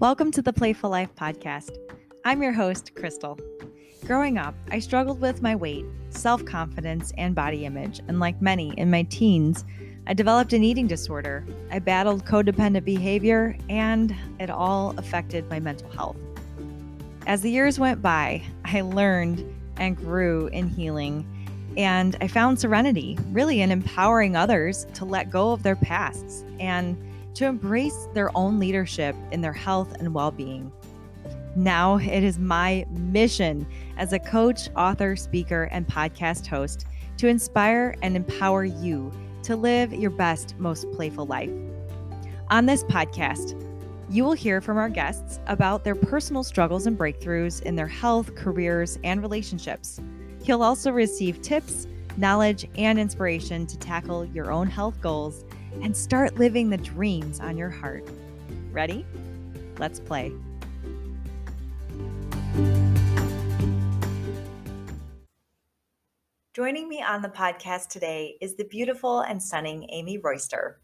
Welcome to the Playful Life podcast. I'm your host, Crystal. Growing up, I struggled with my weight, self-confidence, and body image, and like many in my teens, I developed an eating disorder. I battled codependent behavior, and it all affected my mental health. As the years went by, I learned and grew in healing, and I found serenity, really in empowering others to let go of their pasts and to embrace their own leadership in their health and well-being. Now it is my mission as a coach, author, speaker, and podcast host to inspire and empower you to live your best, most playful life. On this podcast, you will hear from our guests about their personal struggles and breakthroughs in their health, careers, and relationships. You'll also receive tips, knowledge, and inspiration to tackle your own health goals and start living the dreams on your heart. Ready? Let's play. Joining me on the podcast today is the beautiful and stunning Amy Royster.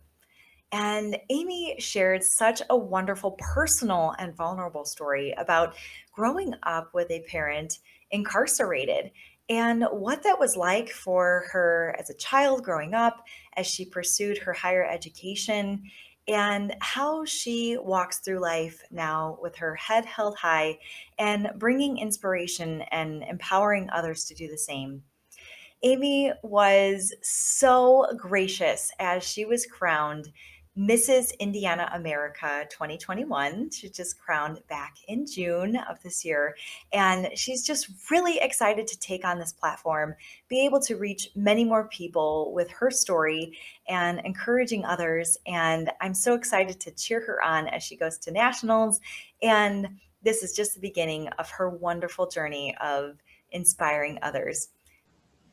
And Amy shared such a wonderful personal and vulnerable story about growing up with a parent incarcerated and what that was like for her as a child growing up as she pursued her higher education and how she walks through life now with her head held high and bringing inspiration and empowering others to do the same. Amy was so gracious as she was crowned Mrs. Indiana America 2021. She just crowned back in June of this year. And she's just really excited to take on this platform, be able to reach many more people with her story and encouraging others. And I'm so excited to cheer her on as she goes to nationals. And this is just the beginning of her wonderful journey of inspiring others.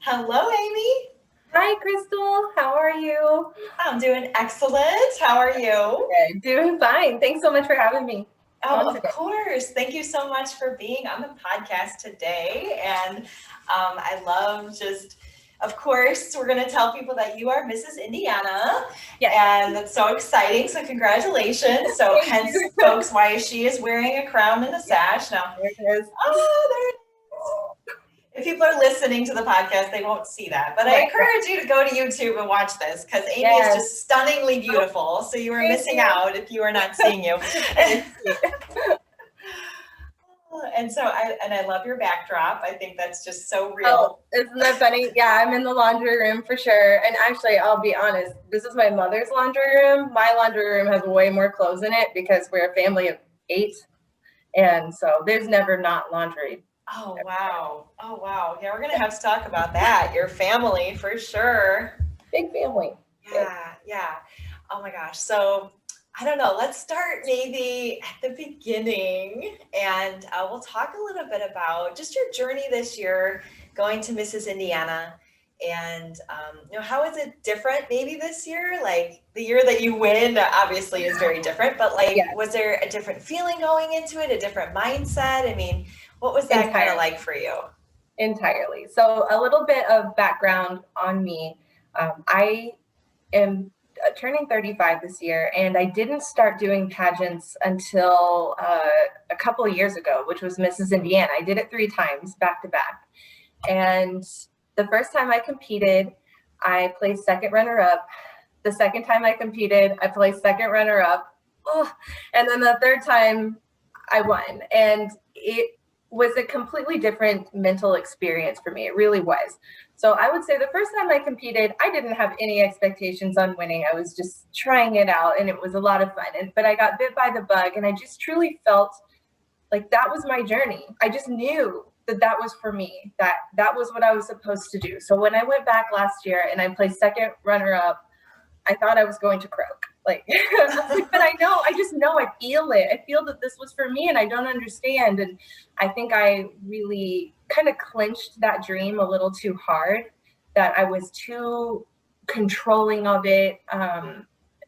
Hello, Amy. Hi, Crystal. How are you? I'm doing excellent. How are you? Okay, doing fine. Thanks so much for having me. Oh, of course. Thank you so much for being on the podcast today. And I love just, of course, we're going to tell people that you are Mrs. Indiana. Yes. And that's so exciting. So congratulations. So hence, folks, why she is wearing a crown and a sash. Now, there it is. Oh, there it is. If people are listening to the podcast, they won't see that. But I encourage you to go to YouTube and watch this because Amy is just stunningly beautiful. So you are missing out if you are not seeing you. And so I love your backdrop. I think that's just so real. Oh, isn't that funny? Yeah, I'm in the laundry room for sure. And actually, I'll be honest, this is my mother's laundry room. My laundry room has way more clothes in it because we're a family of 8. And so there's never not laundry. Oh, wow. Oh, wow. Yeah, we're going to have to talk about that. Your family, for sure. Big family. Yeah. Oh, my gosh. So, I don't know. Let's start maybe at the beginning. And we'll talk a little bit about just your journey this year going to Mrs. Indiana. And, how is it different maybe this year? Like, the year that you win obviously is very different. But, was there a different feeling going into it, a different mindset? I mean, what was that kind of like for you? Entirely. So a little bit of background on me. I am turning 35 this year, and I didn't start doing pageants until a couple of years ago, which was Mrs. Indiana. I did it 3 times back to back. And the first time I competed, I placed second runner-up. The second time I competed, I placed second runner-up. And then the third time I won. And it was a completely different mental experience for me. It really was. So I would say the first time I competed, I didn't have any expectations on winning. I was just trying it out, and it was a lot of fun. But I got bit by the bug, and I just truly felt like that was my journey. I just knew that was for me, that was what I was supposed to do. So when I went back last year and I placed second runner-up, I thought I was going to croak. But I just know, I feel it. I feel that this was for me, and I don't understand. And I think I really kind of clinched that dream a little too hard, that I was too controlling of it.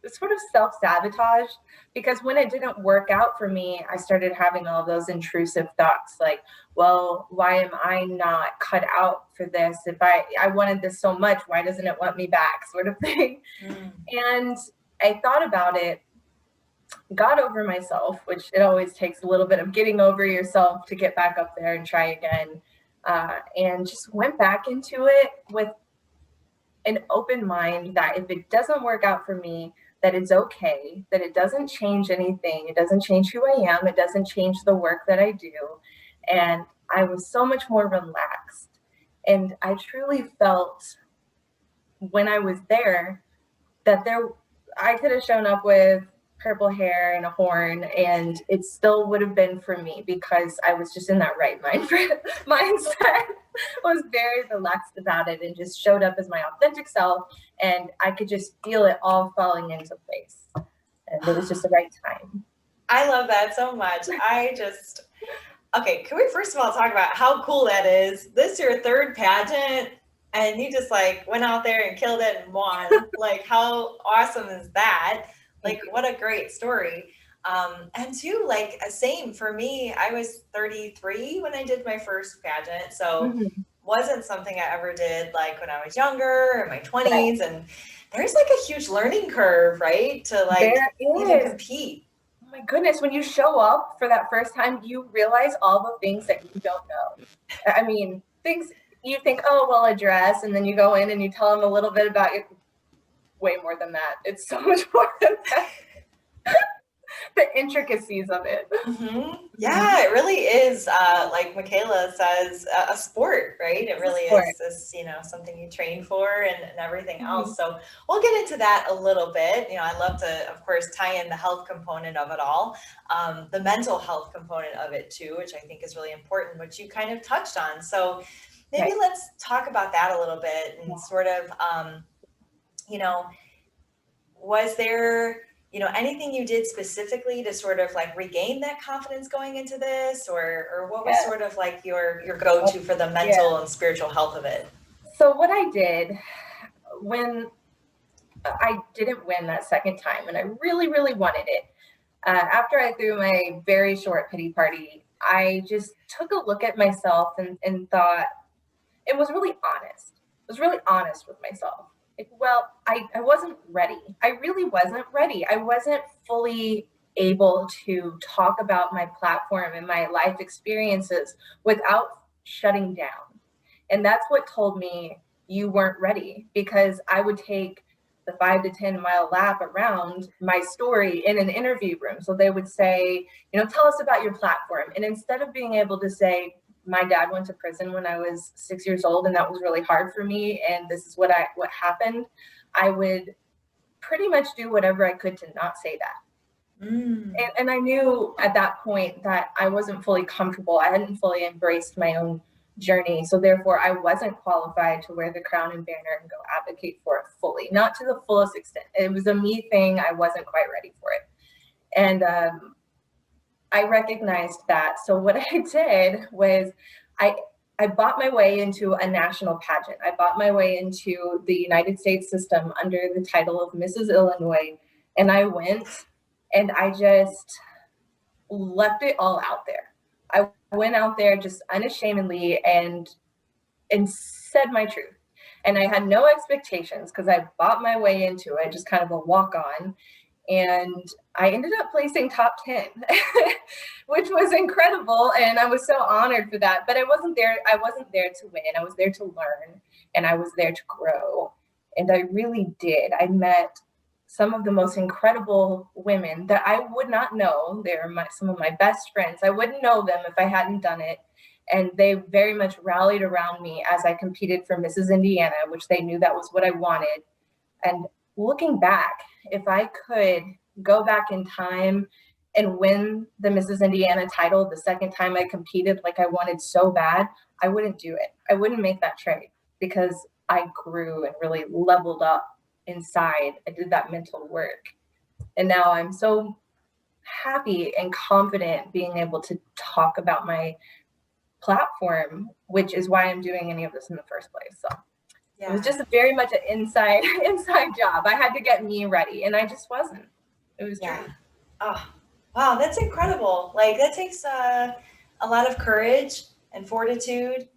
Sort of self-sabotage, because when it didn't work out for me, I started having all those intrusive thoughts like, well, why am I not cut out for this? If I wanted this so much, why doesn't it want me back, sort of thing. And I thought about it got over myself, which it always takes a little bit of getting over yourself to get back up there and try again. And just went back into it with an open mind that if it doesn't work out for me, that it's okay, that it doesn't change anything. It doesn't change who I am. It doesn't change the work that I do. And I was so much more relaxed. And I truly felt when I was there that I could have shown up with purple hair and a horn and it still would have been for me because I was just in that right mindset. Was very relaxed about it and just showed up as my authentic self, and I could just feel it all falling into place, and it was just the right time. I love that so much. Okay, can we first of all talk about how cool that is? This is your third pageant and you just like went out there and killed it and won. Like, how awesome is that? Like, what a great story. And two, like, same for me. I was 33 when I did my first pageant, so wasn't something I ever did like when I was younger, in my 20s. And there's like a huge learning curve, right? To like even compete. Oh my goodness, when you show up for that first time, you realize all the things that you don't know. I mean, things you think, oh, well, a dress, and then you go in and you tell them a little bit about it. Way more than that. It's so much more than that. The intricacies of it. Yeah, it really is, like Michaela says, a sport, right? It really is this, something you train for and everything else. So we'll get into that a little bit. I love to, of course, tie in the health component of it all, the mental health component of it too, which I think is really important, which you kind of touched on. So maybe let's talk about that a little bit and sort of, was there, anything you did specifically to sort of like regain that confidence going into this, or what was sort of like your go-to for the mental and spiritual health of it? So what I did when I didn't win that second time, and I really, really wanted it, after I threw my very short pity party, I just took a look at myself and thought, it was really honest. I was really honest with myself. Like, well, I wasn't ready. I really wasn't ready. I wasn't fully able to talk about my platform and my life experiences without shutting down. And that's what told me you weren't ready, because I would take the 5 to 10 mile lap around my story in an interview room. So they would say, tell us about your platform. And instead of being able to say, my dad went to prison when I was 6 years old, and that was really hard for me, and this is what happened, I would pretty much do whatever I could to not say that. And I knew at that point that I wasn't fully comfortable. I hadn't fully embraced my own journey. So therefore, I wasn't qualified to wear the crown and banner and go advocate for it fully, not to the fullest extent. It was a me thing. I wasn't quite ready for it. And I recognized that. So what I did was I bought my way into a national pageant. I bought my way into the United States system under the title of Mrs. Illinois. And I went and I just left it all out there. I went out there just unashamedly and said my truth. And I had no expectations because I bought my way into it, just kind of a walk on. And I ended up placing top 10, which was incredible. And I was so honored for that. But I wasn't there to win. I was there to learn, and I was there to grow. And I really did. I met some of the most incredible women that I would not know. They're some of my best friends. I wouldn't know them if I hadn't done it. And they very much rallied around me as I competed for Mrs. Indiana, which they knew that was what I wanted. And looking back, if I could go back in time and win the Mrs. Indiana title the second time I competed like I wanted so bad, I wouldn't do it. I wouldn't make that trade, because I grew and really leveled up inside. I did that mental work. And now I'm so happy and confident being able to talk about my platform, which is why I'm doing any of this in the first place. So it was just very much an inside job. I had to get me ready, and I just wasn't. It was true. Oh, wow, that's incredible. Like, that takes a lot of courage and fortitude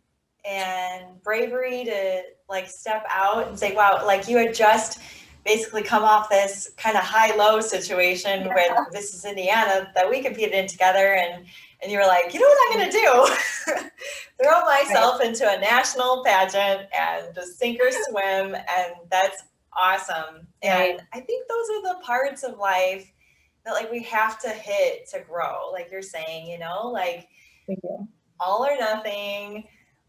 and bravery to like step out and say, wow, like you had just basically come off this kind of high-low situation Yeah. with This Is Indiana that we competed in together, and you were like, you know what I'm going to do? Throw myself into a national pageant and just sink or swim, and that's awesome. Right. And I think those are the parts of life that like we have to hit to grow, like you're saying, you know, like We do. all or nothing,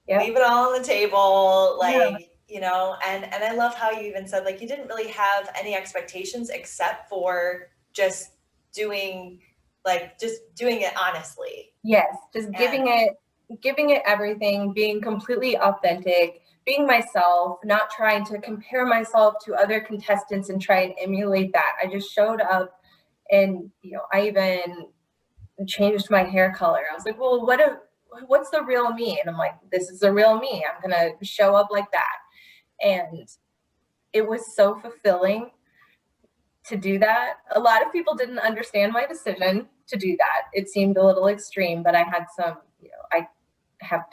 Yep. leave it all on the table, Yeah. like, you know, and I love how you even said, like, you didn't really have any expectations except for just doing it honestly. Yes, just giving it everything, being completely authentic, being myself, not trying to compare myself to other contestants and try and emulate that. I just showed up, and I even changed my hair color. I was like, well, what's the real me? And I'm like, this is the real me. I'm gonna show up like that. And it was so fulfilling to do that. A lot of people didn't understand my decision to do that. It seemed a little extreme, but I had some, I have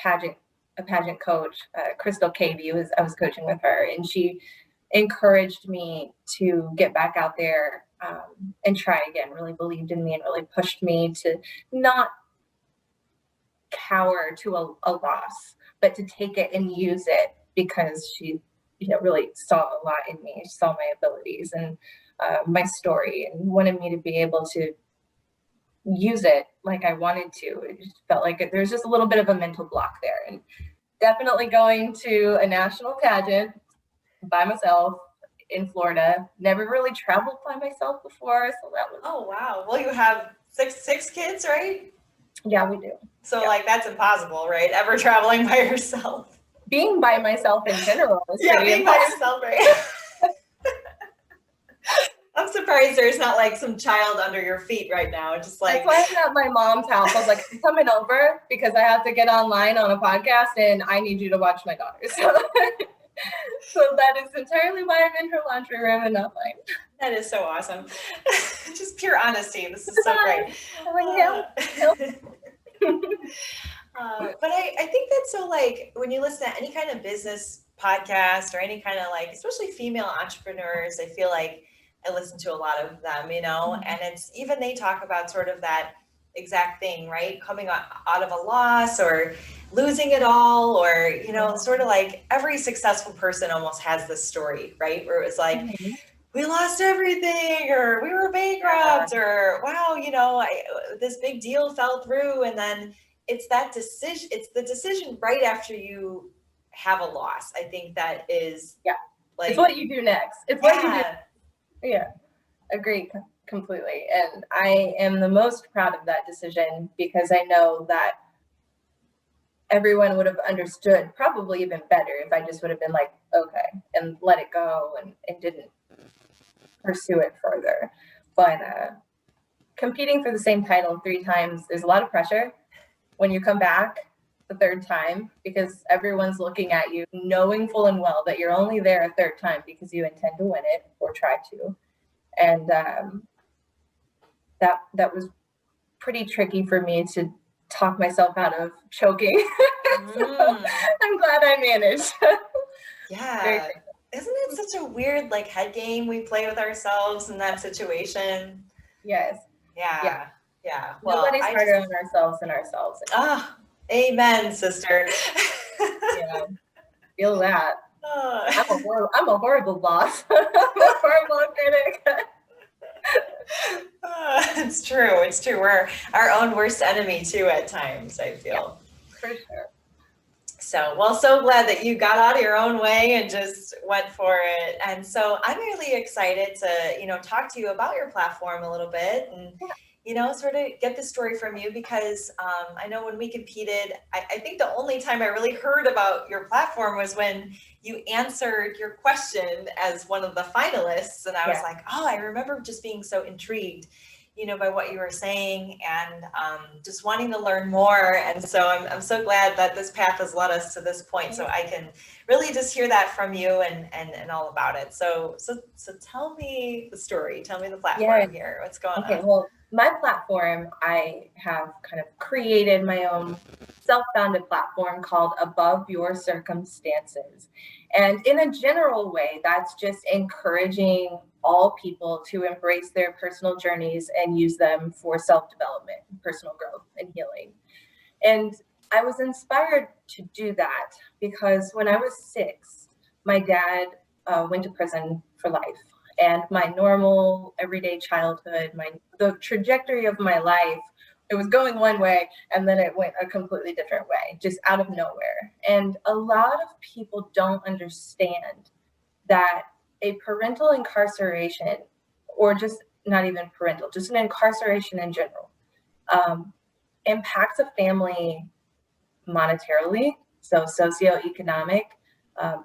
a pageant coach, Crystal Cavey, I was coaching with her, and she encouraged me to get back out there and try again, really believed in me and really pushed me to not cower to a loss, but to take it and use it, because she really saw a lot in me. She saw my abilities and my story, and wanted me to be able to use it like I wanted to. It just felt like there's just a little bit of a mental block there. And definitely going to a national pageant by myself in Florida. Never really traveled by myself before, so that was. Oh wow! Well, you have six kids, right? Yeah, we do. So like that's impossible, right? Ever traveling by yourself? Being by myself in general is being by yourself, right? I'm surprised there's not like some child under your feet right now. Just like that's why I'm at my mom's house. I was like, I'm coming over because I have to get online on a podcast and I need you to watch my daughters. So that is entirely why I'm in her laundry room and not mine. That is so awesome. Just pure honesty. This is so great. But I think that's so, like, when you listen to any kind of business podcast or any kind of like, especially female entrepreneurs, I feel like I listen to a lot of them, and it's even they talk about sort of that exact thing, right? Coming out of a loss or losing it all, or, sort of like every successful person almost has this story, right? Where it was like, we lost everything, or we were bankrupt, or wow, this big deal fell through. And then it's that decision. It's the decision right after you have a loss. I think that is, like, it's what you do next. It's what you do. Yeah, agree completely. And I am the most proud of that decision, because I know that everyone would have understood probably even better if I just would have been like, okay, and let it go and didn't pursue it further. But competing for the same title 3 times, there's a lot of pressure when you come back the 3rd time, because everyone's looking at you, knowing full and well that you're only there a 3rd time because you intend to win it or try to. And that was pretty tricky for me to talk myself out of choking. So I'm glad I managed. Yeah. Isn't it such a weird like head game we play with ourselves in that situation? Yes. Yeah. Well, nobody's harder on ourselves than ourselves. Amen, sister. Yeah. Feel that. I'm a horrible boss. I'm a horrible critic. It's true. We're our own worst enemy too at times, I feel. Yeah, for sure. So glad that you got out of your own way and just went for it. And so I'm really excited to, talk to you about your platform a little bit and, sort of get the story from you, because I know when we competed, I think the only time I really heard about your platform was when you answered your question as one of the finalists. And I was like, I remember just being so intrigued, by what you were saying, and just wanting to learn more. And so I'm so glad that this path has led us to this point, so I can really just hear that from you and all about it. So tell me the story. Tell me the platform here. What's going on? Well, my platform, I have kind of created my own self-founded platform called Above Your Circumstances. And in a general way, that's just encouraging all people to embrace their personal journeys and use them for self-development, personal growth, and healing. And I was inspired to do that because when I was 6, my dad went to prison for life. And my normal everyday childhood, the trajectory of my life, it was going one way and then it went a completely different way, just out of nowhere. And a lot of people don't understand that a parental incarceration, or just not even parental, just an incarceration in general, um, impacts a family monetarily, so socioeconomic.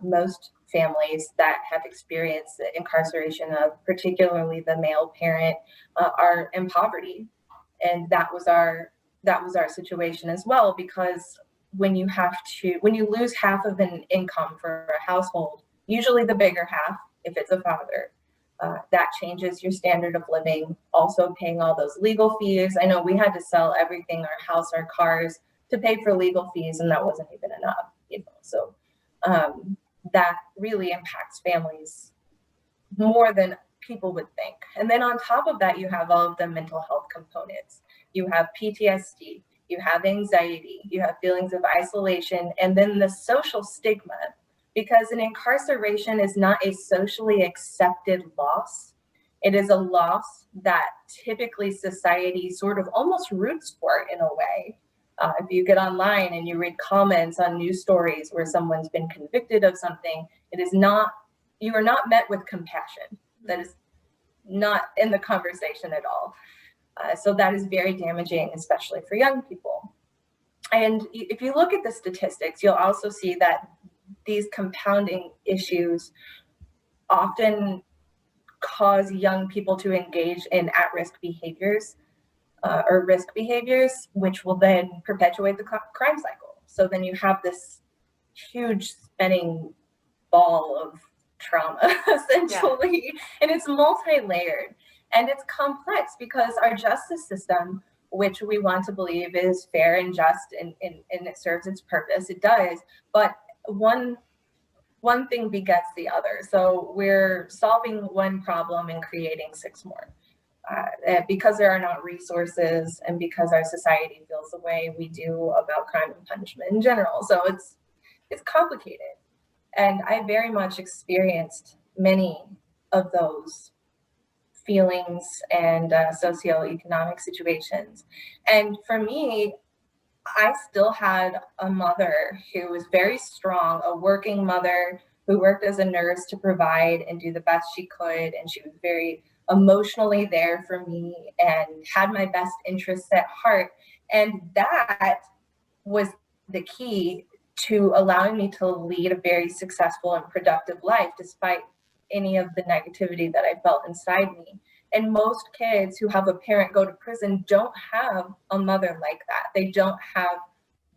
Most families that have experienced the incarceration of particularly the male parent are in poverty, and that was our situation as well, because when you lose half of an income for a household, usually the bigger half if it's a father, that changes your standard of living. Also paying all those legal fees. I know we had to sell everything, our house, our cars, to pay for legal fees, and that wasn't even enough, so that really impacts families more than people would think. And then on top of that, you have all of the mental health components. You have PTSD, you have anxiety, you have feelings of isolation, and then the social stigma, because an incarceration is not a socially accepted loss. It is a loss that typically society sort of almost roots for in a way. If you get online and you read comments on news stories where someone's been convicted of something, you are not met with compassion. That is not in the conversation at all. So that is very damaging, especially for young people. And if you look at the statistics, you'll also see that these compounding issues often cause young people to engage in at-risk behaviors or risk behaviors, which will then perpetuate the crime cycle. So then you have this huge spinning ball of trauma, essentially. Yeah. And it's multi-layered and it's complex because our justice system, which we want to believe is fair and just and it serves its purpose, it does, but one thing begets the other. So we're solving one problem and creating 6 more. Because there are not resources and because our society feels the way we do about crime and punishment in general. So it's complicated. And I very much experienced many of those feelings and socioeconomic situations. And for me, I still had a mother who was very strong, a working mother who worked as a nurse to provide and do the best she could. And she was very emotionally there for me and had my best interests at heart. And that was the key to allowing me to lead a very successful and productive life, despite any of the negativity that I felt inside me. And most kids who have a parent go to prison don't have a mother like that. They don't have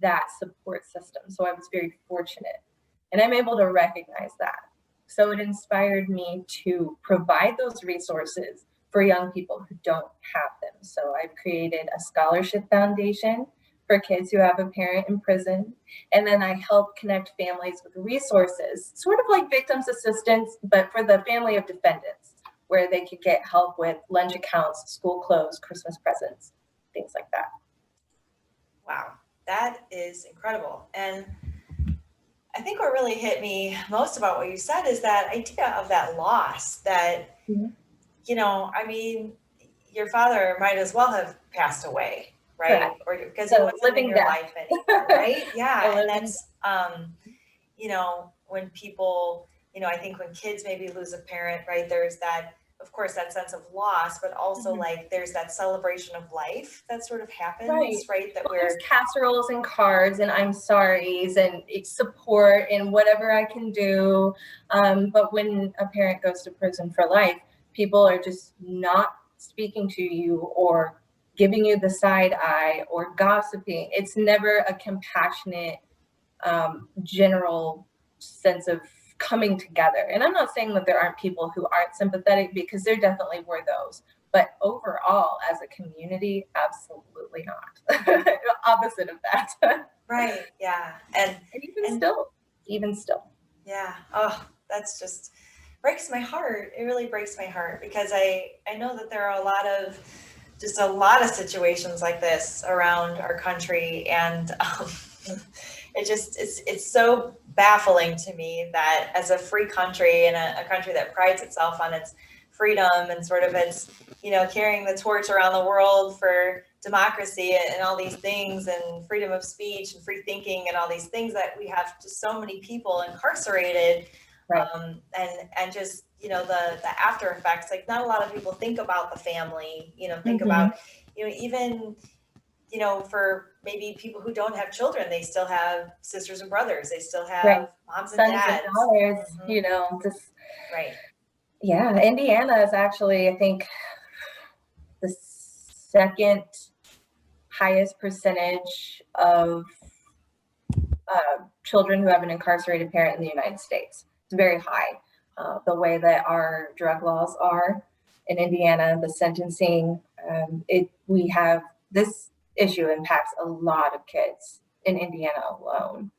that support system. So I was very fortunate. And I'm able to recognize that. So it inspired me to provide those resources for young people who don't have them. So I've created a scholarship foundation for kids who have a parent in prison. And then I help connect families with resources, sort of like victims assistance, but for the family of defendants, where they could get help with lunch accounts, school clothes, Christmas presents, things like that. Wow, that is incredible. And I think what really hit me most about what you said is that idea of that loss that, I mean, your father might as well have passed away, right? Correct. Or because he wasn't living your life anymore, right? Yeah. And that's, when people, I think when kids maybe lose a parent, right, there's that, of course, that sense of loss, but also like there's that celebration of life that sort of happens, right? That there's casseroles and cards and I'm sorry's and support and whatever I can do. But when a parent goes to prison for life, people are just not speaking to you or giving you the side eye or gossiping. It's never a compassionate, general sense of coming together. And I'm not saying that there aren't people who aren't sympathetic, because there definitely were those. But overall, as a community, absolutely not. Opposite of that. Right. Yeah. And even still. Yeah. Oh, that's just breaks my heart. It really breaks my heart because I know that there are a lot of situations like this around our country, and it's so baffling to me that as a free country and a country that prides itself on its freedom and sort of its, carrying the torch around the world for democracy and all these things and freedom of speech and free thinking and all these things, that we have just so many people incarcerated, Right. and just, the after effects. Like, not a lot of people think about the family, think Mm-hmm. about, even, for maybe people who don't have children, they still have sisters and brothers, they still Right. have moms and Sons and dads. daughters, Hmm. just, Right. yeah, Indiana is actually, I think, the second highest percentage of children who have an incarcerated parent in the United States. It's very high. The way that our drug laws are in Indiana, the sentencing, we have this issue impacts a lot of kids in Indiana alone.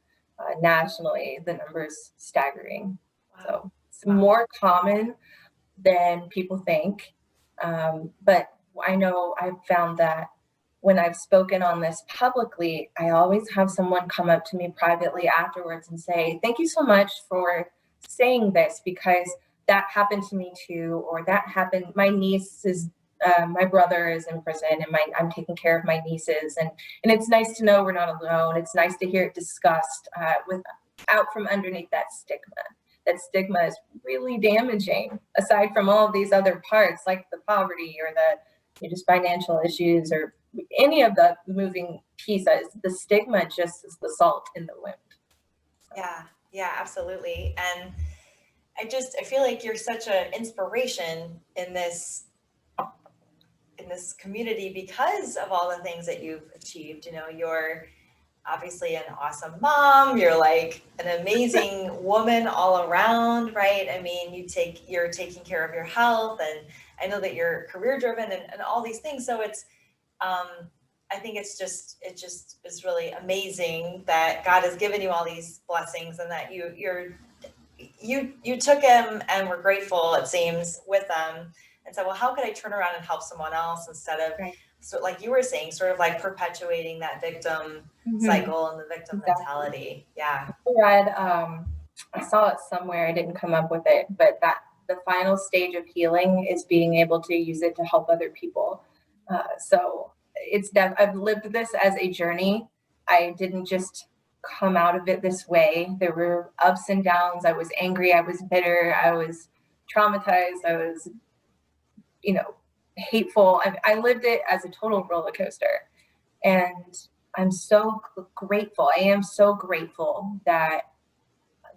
Nationally, the numbers staggering. Wow. So it's Wow. more common than people think. But I know I've found that when I've spoken on this publicly, I always have someone come up to me privately afterwards and say, "Thank you so much for saying this, because that happened to me too," or "that happened. My niece is, my brother is in prison, and I'm taking care of my nieces." And it's nice to know we're not alone. It's nice to hear it discussed with out from underneath that stigma. That stigma is really damaging, aside from all of these other parts like the poverty or the just financial issues or any of the moving pieces. The stigma just is the salt in the wound. So. Yeah. Yeah, absolutely. And I feel like you're such an inspiration in this community because of all the things that you've achieved. You're obviously an awesome mom. You're like an amazing woman all around, right? I mean, you're taking care of your health, and I know that you're career driven and all these things. So um, I think it's really amazing that God has given you all these blessings, and that you took him and were grateful, it seems, with them, and said, well, how could I turn around and help someone else, instead of, Right. so like you were saying, sort of like perpetuating that victim Mm-hmm. cycle and the victim Exactly. mentality. Yeah. I read, I saw it somewhere. I didn't come up with it, but that the final stage of healing is being able to use it to help other people. So I've lived this as a journey. I didn't just come out of it this way. There were ups and downs. I was angry. I was bitter. I was traumatized. I was, you know, hateful. I lived it as a total roller coaster. And I'm so grateful. I am so grateful that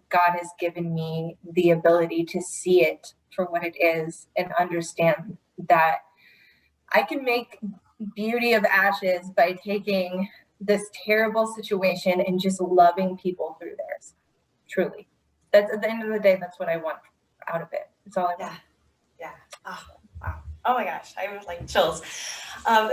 God has given me the ability to see it for what it is and understand that I can make beauty of ashes by taking this terrible situation and just loving people through theirs. Truly. That's at the end of the day, that's what I want out of it. It's all I Yeah. want. Yeah. Oh, wow. Oh my gosh. I was like chills. Um,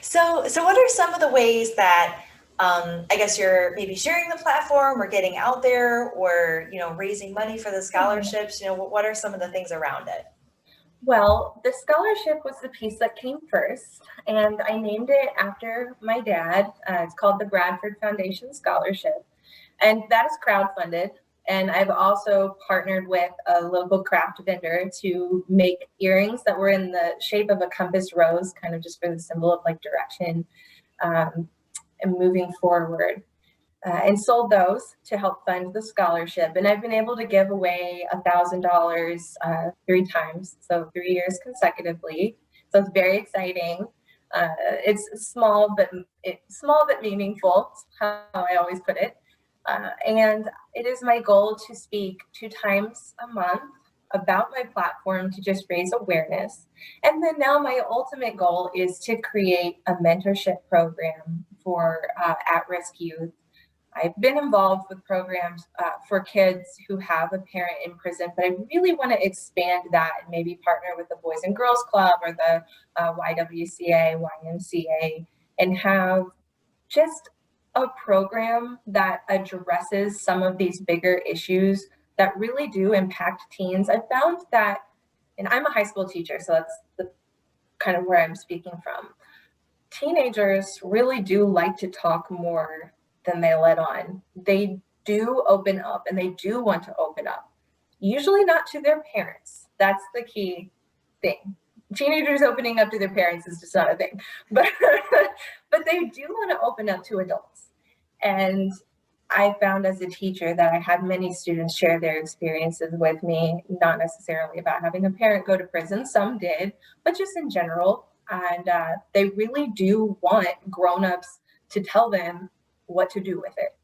so what are some of the ways that, I guess, you're maybe sharing the platform or getting out there, or, raising money for the scholarships? What are some of the things around it? Well, the scholarship was the piece that came first, and I named it after my dad. It's called the Bradford Foundation Scholarship, and that is crowdfunded. And I've also partnered with a local craft vendor to make earrings that were in the shape of a compass rose, kind of just for the symbol of like direction, um, and moving forward. And sold those to help fund the scholarship. And I've been able to give away $1,000 three times, so 3 years consecutively. So it's very exciting. It's small but meaningful. How I always put it. And it is my goal to speak 2 times a month about my platform to just raise awareness. And then now my ultimate goal is to create a mentorship program for at-risk youth. I've been involved with programs for kids who have a parent in prison, but I really want to expand that and maybe partner with the Boys and Girls Club or the YWCA, YMCA, and have just a program that addresses some of these bigger issues that really do impact teens, I found that, and I'm a high school teacher, so that's the kind of where I'm speaking from. Teenagers really do like to talk more than they let on. They do open up and they do want to open up, usually not to their parents. That's the key thing. Teenagers opening up to their parents is just not a thing, but but they do want to open up to adults. And I found as a teacher that I had many students share their experiences with me, not necessarily about having a parent go to prison. Some did, but just in general. And they really do want grown-ups to tell them what to do with it.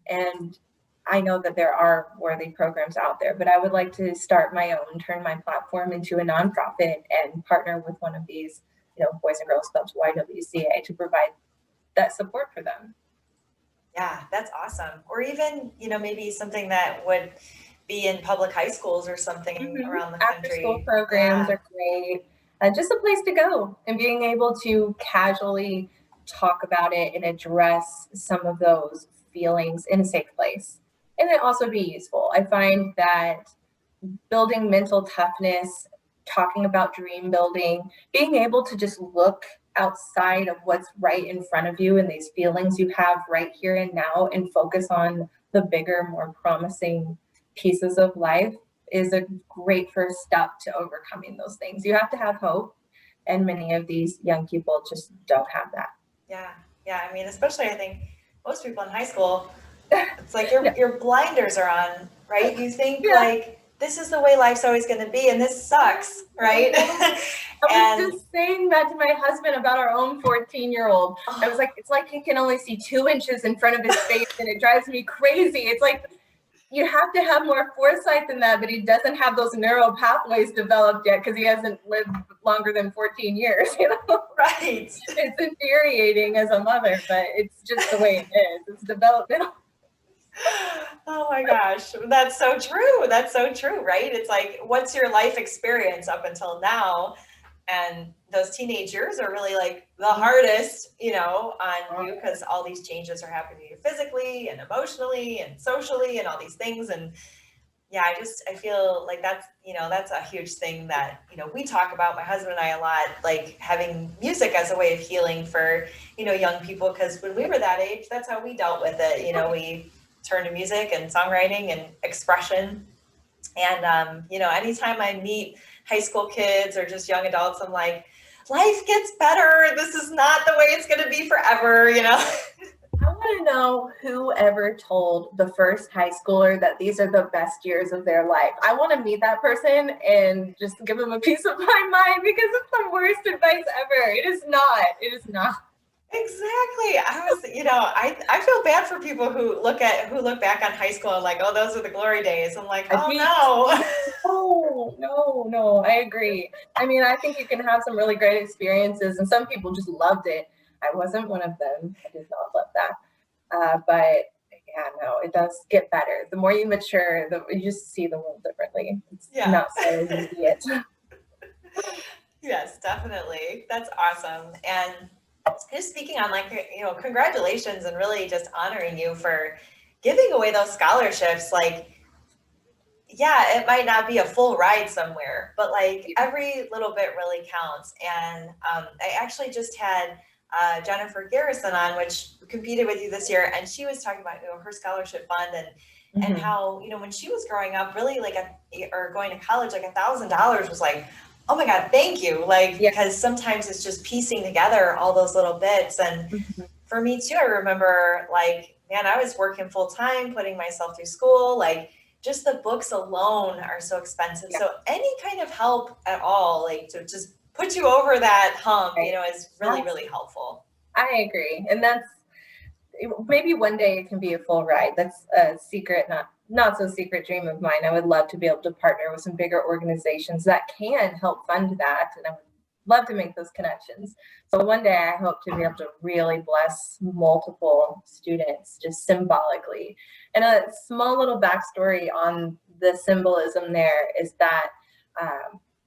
And I know that there are worthy programs out there, but I would like to start my own, turn my platform into a nonprofit and partner with one of these, Boys and Girls Clubs, YWCA, to provide that support for them. Yeah, that's awesome. Or even, maybe something that would be in public high schools or something around the country. After school programs are great. Just a place to go and being able to casually talk about it and address some of those feelings in a safe place. And then also be useful. I find that building mental toughness, talking about dream building, being able to just look outside of what's right in front of you and these feelings you have right here and now and focus on the bigger, more promising pieces of life is a great first step to overcoming those things. You have to have hope, and many of these young people just don't have that. Yeah. I mean, especially I think most people in high school, it's like your blinders are on, right? You think like this is the way life's always going to be, and this sucks, right? I was just saying that to my husband about our own 14-year-old. I was like, it's like he can only see 2 inches in front of his face, and it drives me crazy. It's like, you have to have more foresight than that, but he doesn't have those neural pathways developed yet because he hasn't lived longer than 14 years, Right. It's infuriating as a mother, but it's just the way it is. It's developmental. Oh my gosh, that's so true. That's so true, right? It's like, what's your life experience up until now? And those teenage years are really like the hardest, on you, because all these changes are happening to you physically and emotionally and socially and all these things. And yeah, I feel like that's a huge thing that, we talk about, my husband and I, a lot, like having music as a way of healing for, young people. Because when we were that age, that's how we dealt with it. We turned to music and songwriting and expression. And, anytime I meet high school kids or just young adults, I'm like, life gets better. This is not the way it's going to be forever, I want to know whoever told the first high schooler that these are the best years of their life. I want to meet that person and just give them a piece of my mind, because it's the worst advice ever. It is not. It is not. Exactly. I feel bad for people who look back on high school and like, oh, those are the glory days. I'm like, oh no. No, I agree. I mean, I think you can have some really great experiences, and some people just loved it. I wasn't one of them. I did not love that. But yeah, no, it does get better. The more you mature, you just see the world differently. It's not so immediate. Yes, definitely. That's awesome. And just speaking on congratulations, and really just honoring you for giving away those scholarships. Like, yeah, it might not be a full ride somewhere, but like every little bit really counts. And I actually just had Jennifer Garrison on, which competed with you this year, and she was talking about her scholarship fund and how when she was growing up, really or going to college, like $1,000 was like, oh my God, thank you. Because sometimes it's just piecing together all those little bits. And for me too, I remember I was working full time, putting myself through school, just the books alone are so expensive. So any kind of help at all, to just put you over that hump, is really, really helpful. I agree. And that's, maybe one day it can be a full ride. That's a secret, not so secret dream of mine. I would love to be able to partner with some bigger organizations that can help fund that. And I would love to make those connections. So one day I hope to be able to really bless multiple students just symbolically. And a small little backstory on the symbolism there is that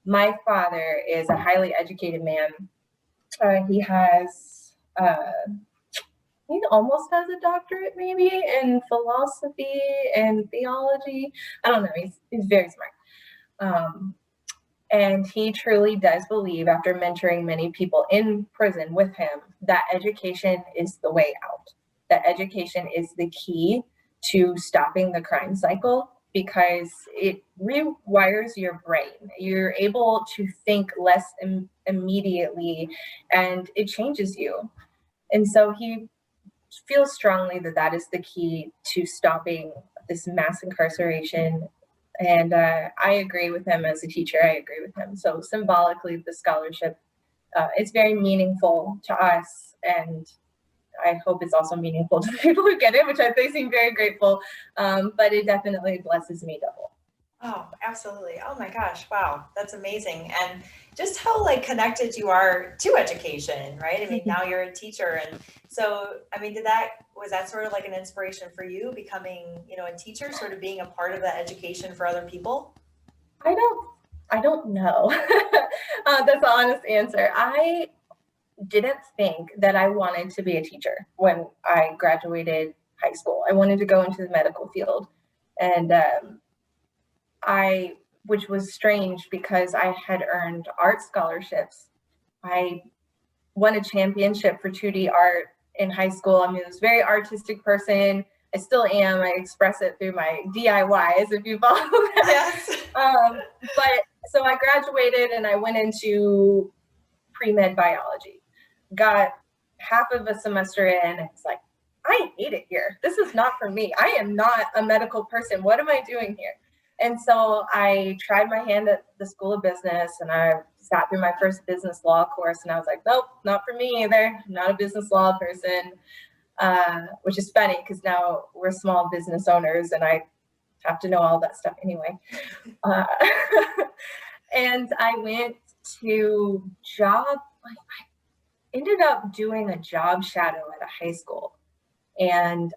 my father is a highly educated man. He has he almost has a doctorate maybe in philosophy and theology. I don't know. He's very smart. Um, and he truly does believe, after mentoring many people in prison with him, that education is the way out. That education is the key to stopping the crime cycle because it rewires your brain. You're able to think less immediately, and it changes you. And so he feels strongly that that is the key to stopping this mass incarceration. And I agree with him as a teacher. I agree with him. So symbolically, the scholarship, it's very meaningful to us. And I hope it's also meaningful to the people who get it, which they seem very grateful. But it definitely blesses me double. Oh, absolutely. Oh my gosh. Wow. That's amazing. And just how like connected you are to education, right? I mean, now you're a teacher. And so, I mean, was that sort of like an inspiration for you becoming, a teacher, sort of being a part of the education for other people? I don't know. That's the honest answer. I didn't think that I wanted to be a teacher when I graduated high school. I wanted to go into the medical field. And which was strange because I had earned art scholarships. I won a championship for 2D art in high school. I mean, I was a very artistic person. I still am. I express it through my DIYs, if you follow that. Yes. But so I graduated and I went into pre-med biology. Got half of a semester in, and it's like, I hate it here. This is not for me. I am not a medical person. What am I doing here? And so I tried my hand at the School of Business, and I sat through my first business law course, and I was like, nope, not for me either. I'm not a business law person, which is funny because now we're small business owners, and I have to know all that stuff anyway. And I went to I ended up doing a job shadow at a high school. And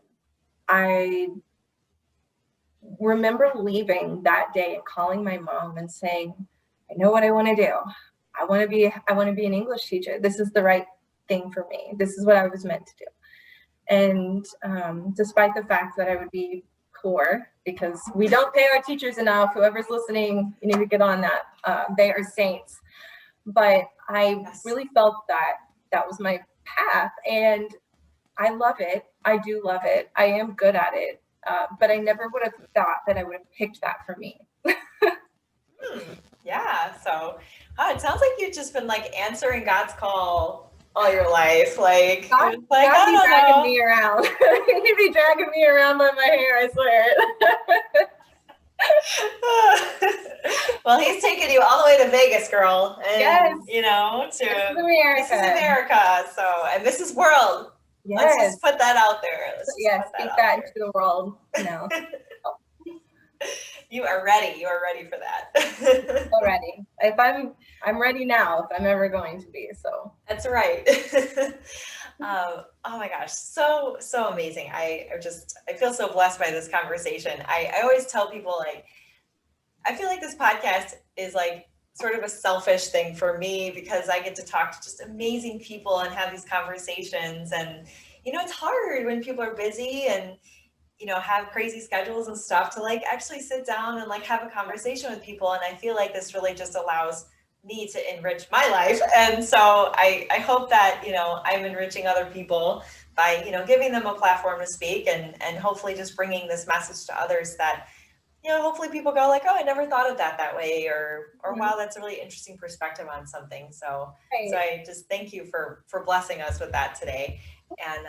I remember leaving that day and calling my mom and saying, I know what I want to do. I want to be an English teacher. This is the right thing for me. This is what I was meant to do. And despite the fact that I would be poor, because we don't pay our teachers enough, whoever's listening, you need to get on that. They are saints. But I really felt that that was my path, and I love it. I do love it. I am good at it. But I never would have thought that I would have picked that for me. Yeah. So, it sounds like you've just been like answering God's call all your life. Like, God be dragging me around. He'd be dragging me around by my hair, I swear. Well, he's taking you all the way to Vegas, girl. And, yes. This is America. This is America. So, and this is world. Yes. Let's just put that out there. Speak that into the world. No. You are ready. You are ready for that. So ready. I'm ready now if I'm ever going to be. So that's right. Oh my gosh, so amazing. I feel so blessed by this conversation. I always tell people, like, I feel like this podcast is like sort of a selfish thing for me because I get to talk to just amazing people and have these conversations. And it's hard when people are busy and have crazy schedules and stuff to like actually sit down and like have a conversation with people. And I feel like this really just allows me to enrich my life. And so I hope that, I'm enriching other people by, giving them a platform to speak and hopefully just bringing this message to others that, hopefully people go like, oh, I never thought of that way, or wow, that's a really interesting perspective on something. So, So I just thank you for blessing us with that today. And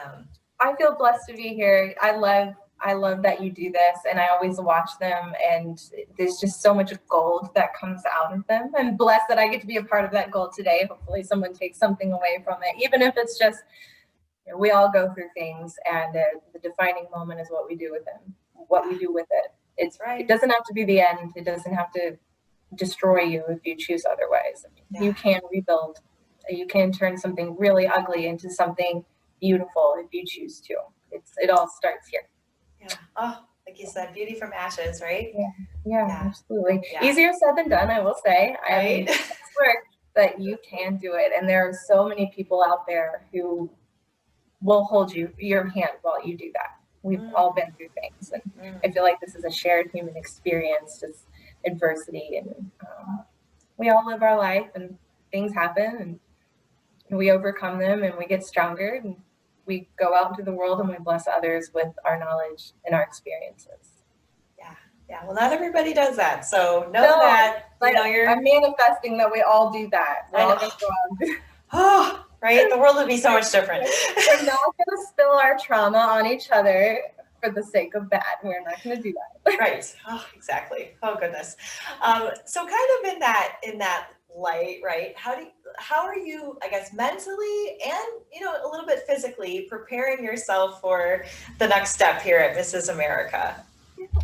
I feel blessed to be here. I love that you do this, and I always watch them, and there's just so much gold that comes out of them. I'm blessed that I get to be a part of that gold today. Hopefully someone takes something away from it, even if it's just, we all go through things, and the defining moment is what we do with them, what we do with it. It's right. It doesn't have to be the end. It doesn't have to destroy you if you choose otherwise. You can rebuild. You can turn something really ugly into something beautiful if you choose to. It all starts here. Yeah. Oh, like you said, beauty from ashes, right? Yeah, absolutely. Yeah. Easier said than done, I will say. Right? I mean, it's work, but you can do it. And there are so many people out there who will hold your hand while you do that. We've all been through things, and I feel like this is a shared human experience, just adversity, and we all live our life, and things happen, and we overcome them, and we get stronger, and we go out into the world, and we bless others with our knowledge and our experiences. Yeah. Well, not everybody does that, so know that I'm manifesting that we all do that. We're all gonna go out. Oh, right? The world would be so much different. We're not going to spill our trauma on each other for the sake of that. We're not going to do that. Right. Oh, exactly. Oh, goodness. So kind of in that light, right? How are you, I guess, mentally and, a little bit physically preparing yourself for the next step here at Mrs. America?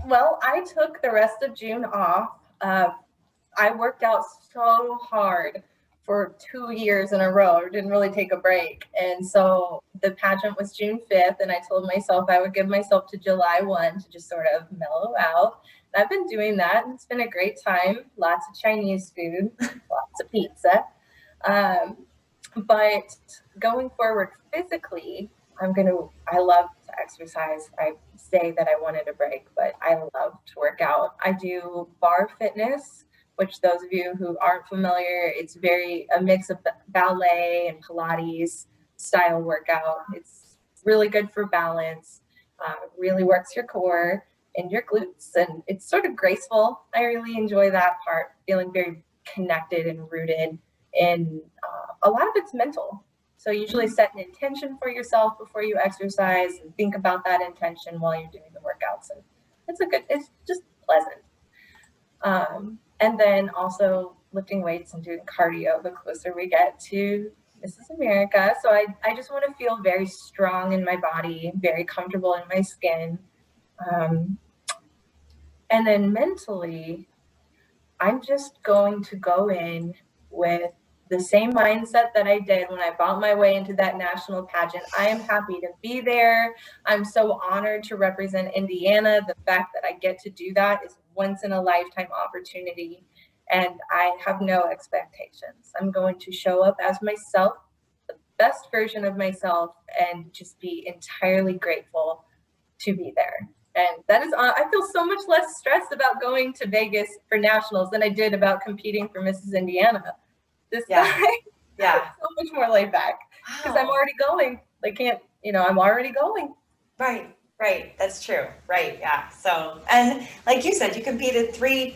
Well, I took the rest of June off. I worked out so hard for 2 years in a row. I didn't really take a break. And so the pageant was June 5th, and I told myself I would give myself to July 1 to just sort of mellow out. And I've been doing that, and it's been a great time. Lots of Chinese food, lots of pizza. But going forward physically, I love to exercise. I say that I wanted a break, but I love to work out. I do bar fitness, which those of you who aren't familiar, it's a mix of ballet and Pilates style workout. It's really good for balance, really works your core and your glutes, and it's sort of graceful. I really enjoy that part, feeling very connected and rooted, and a lot of it's mental. So usually set an intention for yourself before you exercise and think about that intention while you're doing the workouts. And it's just pleasant. And then also lifting weights and doing cardio the closer we get to Mrs. America. So I just want to feel very strong in my body, very comfortable in my skin. And then mentally, I'm just going to go in with the same mindset that I did when I bought my way into that national pageant. I am happy to be there. I'm so honored to represent Indiana. The fact that I get to do that is once in a lifetime opportunity, and I have no expectations. I'm going to show up as myself, the best version of myself, and just be entirely grateful to be there. And that is, I feel so much less stressed about going to Vegas for nationals than I did about competing for Mrs. Indiana. This time, so much more laid back because I'm already going. I'm already going. Right. That's true. Right. Yeah. So, and like you said, you competed three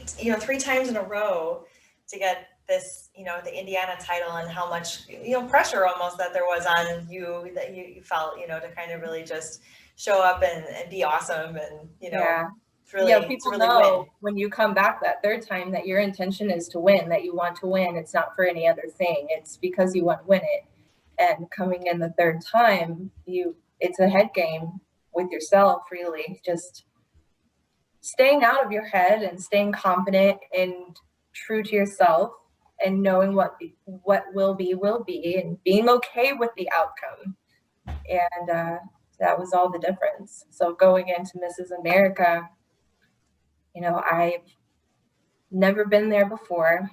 times in a row to get this, the Indiana title, and how much, pressure almost that there was on you, that you felt, to kind of really just show up and be awesome, and, people know when you come back that third time that your intention is to win, that you want to win. It's not for any other thing. It's because you want to win it. And coming in the third time, it's a head game with yourself, really, just staying out of your head and staying confident and true to yourself, and knowing what will be, and being okay with the outcome. And that was all the difference. So going into Mrs. America, I've never been there before.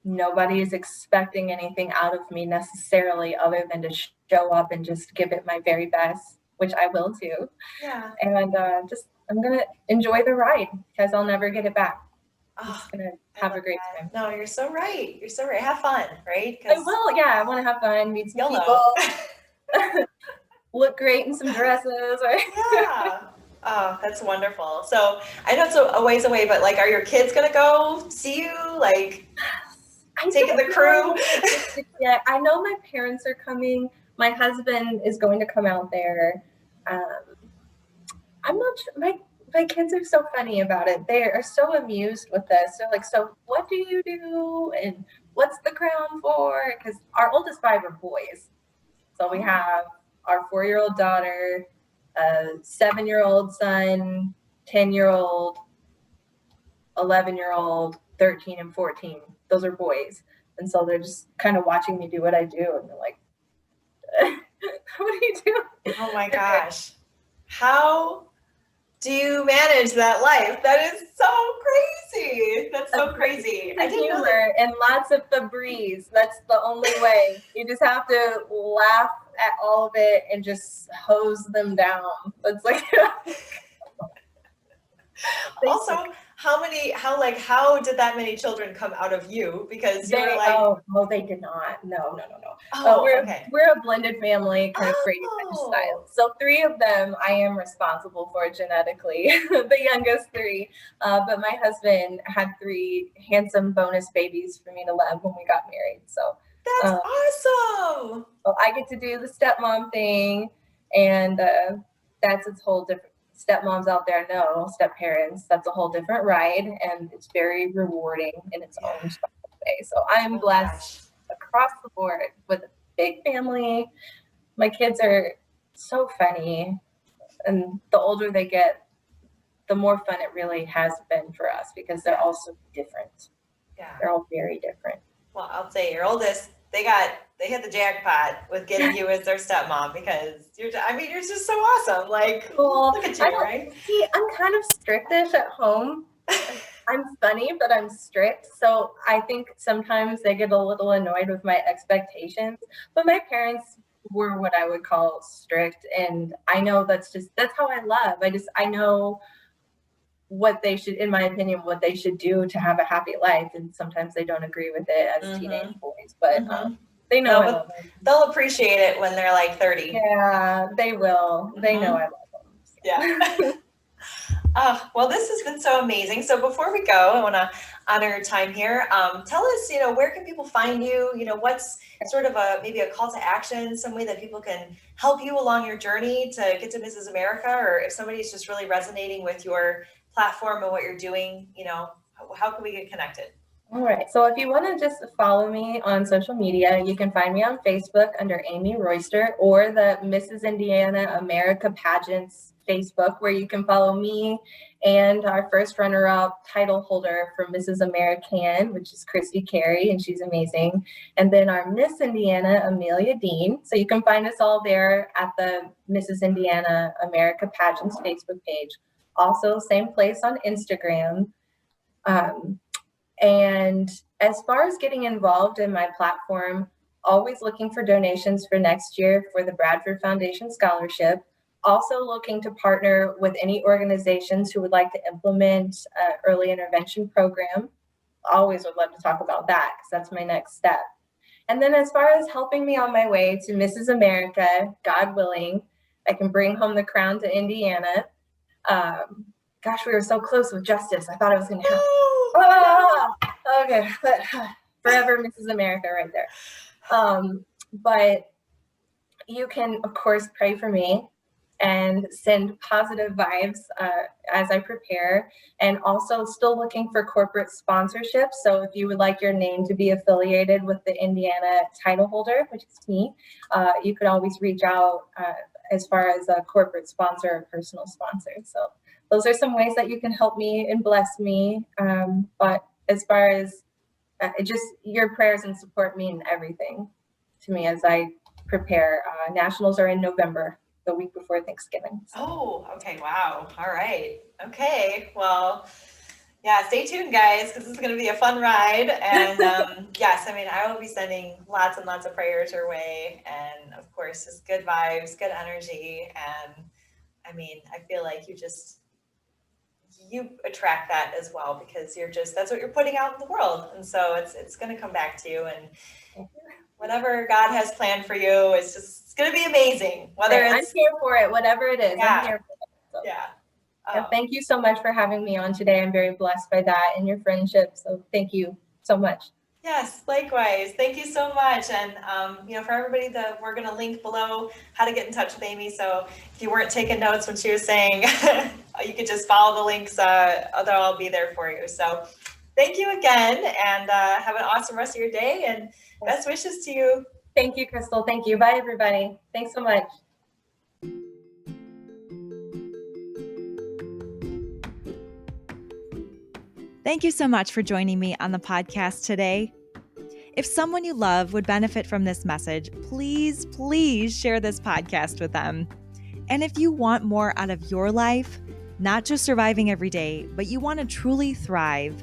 Nobody is expecting anything out of me necessarily, other than to show up and just give it my very best, which I will do. Yeah. And I'm going to enjoy the ride, because I'll never get it back. I'm just going to have a great time. No, you're so right. Have fun, right? I will. Yeah, I want to have fun, meet some people, look great in some dresses. Yeah. Oh, that's wonderful. So I know it's a ways away, but are your kids going to go see you? Taking the crew? Yeah, I know my parents are coming. My husband is going to come out there. I'm not sure. My kids are so funny about it. They are so amused with this. They're like, so what do you do? And what's the crown for? Because our oldest 5 are boys. So we have our 4-year-old daughter, a 7-year-old son, 10-year-old, 11-year-old, 13 and 14. Those are boys. And so they're just kind of watching me do what I do. And they're like, what do you do? Oh my gosh. How do you manage that life? That is so crazy. That's so crazy. I didn't know that. And lots of Febreze. That's the only way. You just have to laugh at all of it and just hose them down. That's like Also, how did that many children come out of you? Because you were like, they did not. No. oh, okay. We're a blended family, kind of Brady Bunch style. So 3 of them I am responsible for genetically, the youngest 3. But my husband had 3 handsome bonus babies for me to love when we got married. So that's awesome. So I get to do the stepmom thing, and that's its whole different. Stepmoms out there know, step parents, that's a whole different ride, and it's very rewarding in its own special way. So I'm blessed across the board with a big family. My kids are so funny, and the older they get, the more fun it really has been for us because they're all so different. Yeah, they're all very different. Well, I'll say your oldest, they hit the jackpot with getting you as their stepmom because you're just so awesome. Like, look at you, right? See, I'm kind of strictish at home. I'm funny, but I'm strict. So I think sometimes they get a little annoyed with my expectations. But my parents were what I would call strict. And I know that's how I love. I know what they should, in my opinion, what they should do to have a happy life. And sometimes they don't agree with it as teenage boys, but they know I love them. They'll appreciate it when they're like 30. Yeah, they will. They know I love them. So. Yeah. Well, this has been so amazing. So before we go, I want to honor your time here. Tell us, where can people find you? What's sort of maybe a call to action, some way that people can help you along your journey to get to Mrs. America, or if somebody's just really resonating with your platform and what you're doing, how can we get connected? All right. So if you want to just follow me on social media, you can find me on Facebook under Amy Royster, or the Mrs. Indiana America Pageants Facebook, where you can follow me and our first runner-up title holder for Mrs. American, which is Christy Carey, and she's amazing. And then our Miss Indiana, Amelia Dean. So you can find us all there at the Mrs. Indiana America Pageants Facebook page. Also, same place on Instagram. And as far as getting involved in my platform, always looking for donations for next year for the Bradford Foundation Scholarship. Also looking to partner with any organizations who would like to implement an early intervention program. Always would love to talk about that because that's my next step. And then as far as helping me on my way to Mrs. America, God willing, I can bring home the crown to Indiana. Gosh, we were so close with justice. I thought it was going to happen. Okay, but forever Mrs. America right there. But you can, of course, pray for me and send positive vibes as I prepare, and also still looking for corporate sponsorship. So if you would like your name to be affiliated with the Indiana title holder, which is me, you could always reach out as far as a corporate sponsor or personal sponsor. So those are some ways that you can help me and bless me. But as far as just your prayers and support mean everything to me as I prepare. Nationals are in November, the week before Thanksgiving. So. Oh, okay. Wow. All right. Okay. Well, yeah, stay tuned, guys, because this is going to be a fun ride. And yes, I will be sending lots and lots of prayers your way. And of course, just good vibes, good energy. And I feel like you attract that as well, because that's what you're putting out in the world. And so it's going to come back to you. And whatever God has planned for you, it's going to be amazing. I'm here for it, whatever it is. Yeah. I'm here for it. So. Yeah. Thank you so much for having me on today. I'm very blessed by that and your friendship. So thank you so much. Yes, likewise. Thank you so much. And, for everybody we're going to link below how to get in touch with Amy. So if you weren't taking notes when she was saying, you could just follow the links. They'll all be there for you. So thank you again, and have an awesome rest of your day, and best wishes to you. Thank you, Crystal. Thank you. Bye, everybody. Thanks so much. Thank you so much for joining me on the podcast today. If someone you love would benefit from this message, please, please share this podcast with them. And if you want more out of your life, not just surviving every day, but you want to truly thrive,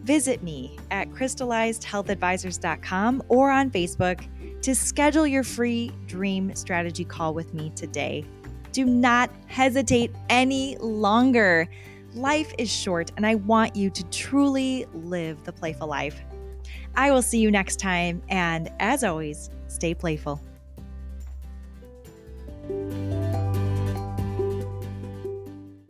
Visit me at crystallizedhealthadvisors.com or on Facebook to schedule your free dream strategy call with me today. Do not hesitate any longer. Life is short, and I want you to truly live the playful life. I will see you next time, and as always, stay playful.